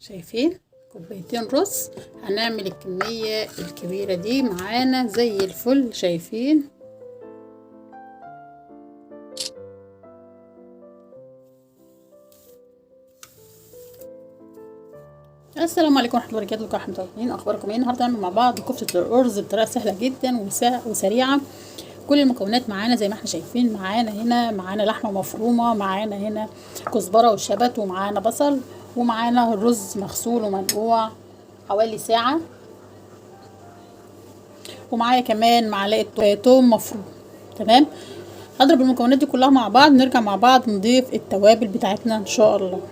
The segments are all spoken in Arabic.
شايفين كوبايتين رز، هنعمل الكمية الكبيرة دي معانا زي الفل. شايفين السلام عليكم ورحمه الله وبركاته. ورحمه الله، اخباركم ايه؟ النهارده هنعمل مع بعض كفته الارز بطريقه سهله جدا وسريعه. كل المكونات معانا زي ما احنا شايفين. معانا لحمه مفرومه، معانا هنا كزبره وشبت، ومعانا بصل، ومعانا الرز مغسول ومنقوع حوالي ساعه، ومعايا كمان معلقه توم مفروم. تمام، هضرب المكونات دي كلها مع بعض، نرجع مع بعض نضيف التوابل بتاعتنا ان شاء الله.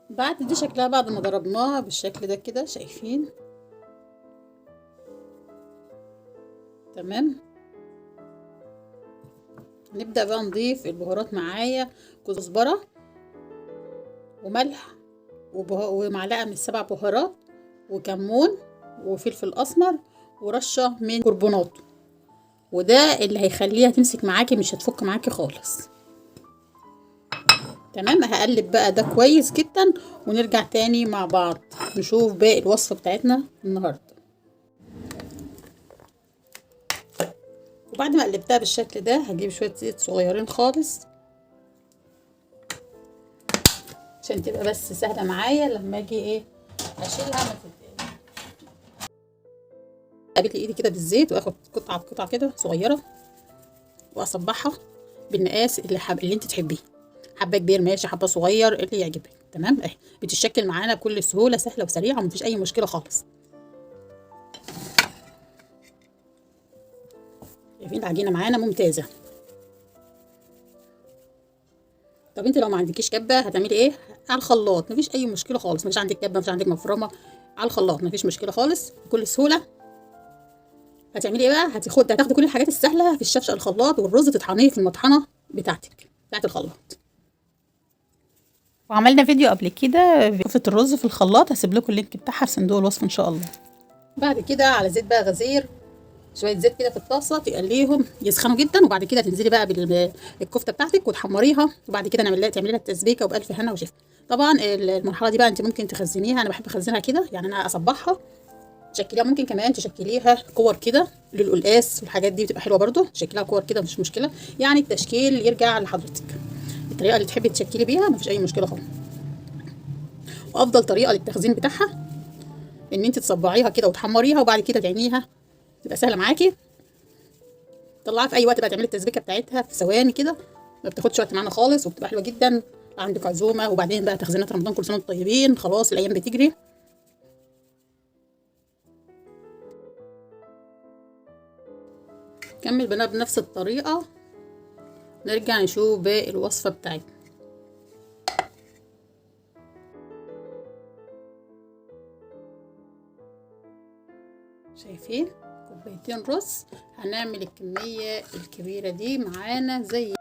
بعد دي شكلها بعد ما ضربناها بالشكل ده كده، شايفين؟ تمام، نبدأ بقى نضيف البهارات. معايا كزبرة وملح ومعلقة من السبع بهارات وكمون وفلفل أسمر ورشة من كربونات، وده اللي هيخليها تمسك معاكي، مش هتفك معاكي خالص. تمام، هقلب بقى ده كويس جدا ونرجع تاني مع بعض نشوف باقي الوصفة بتاعتنا النهاردة. وبعد ما قلبتها بالشكل ده هجيب شوية زيت صغيرين خالص عشان تبقى بس سهلة معايا لما اجي اشيلها ما تتقلش. قابلت ايدي كده بالزيت واخد قطعة كده صغيرة واصبعها بالمقاس اللي انت تحبيه، حبة كبير ماشي، حبة صغير اللي يعجبك. تمام، اهي بتتشكل معانا بكل سهولة، سهلة وسريعة ومفيش اي مشكلة خالص. شايفين العجينة معانا ممتازة. طب انت لو ما عندكيش كبه هتعملي ايه؟ على الخلاط، مفيش اي مشكله خالص. مش عندك كبه، مش عندك مفرمه، على الخلاط مفيش مشكله خالص بكل سهوله. هتعملي ايه بقى؟ هتاخدي كل الحاجات السهله في الشفشه الخلاط، والرز تطحنيه في المطحنه بتاعت الخلاط. وعملنا فيديو قبل كده كفتة الرز في الخلاط، هسيب لكم اللينك بتاعها في صندوق الوصف ان شاء الله. بعد كده على زيت بقى غزير، شويه زيت كده في الطاسه تقليهم يسخنوا جدا، وبعد كده تنزلي بقى بالكفته بتاعتك وتحمريها، وبعد كده تعملي لها التسبيكه وبالف هنا وشفا. طبعا المرحله دي بقى انت ممكن تخزنيها، انا بحب اخزنها كده، يعني انا اصبعها تشكليها، ممكن كمان تشكليها كور كده للقلقاس والحاجات دي بتبقى حلوه برده، تشكليها كور كده مش مشكله، يعني التشكيل يرجع لحضرتك، الطريقه اللي تحبي تشكلي بيها مفيش اي مشكله خالص. وافضل طريقه للتخزين بتاعها ان انت تصبعيها كده وتحمريها وبعد كده تعينيها، تبقى سهله معاكي. طلعها في اي وقت بقى، تعملي التسبيكه بتاعتها في ثواني كده، ما بتاخدش وقت معانا خالص وبتبقى حلوه جدا. عندك عزومه، وبعدين بقى تخزينات رمضان، كل سنه وانتم طيبين، خلاص الايام بتجري. كمل بنا بنفس الطريقه، نرجع نشوف باقي الوصفه بتاعتنا. شايفين كوبايتين رز، هنعمل الكميه الكبيره دي معانا زي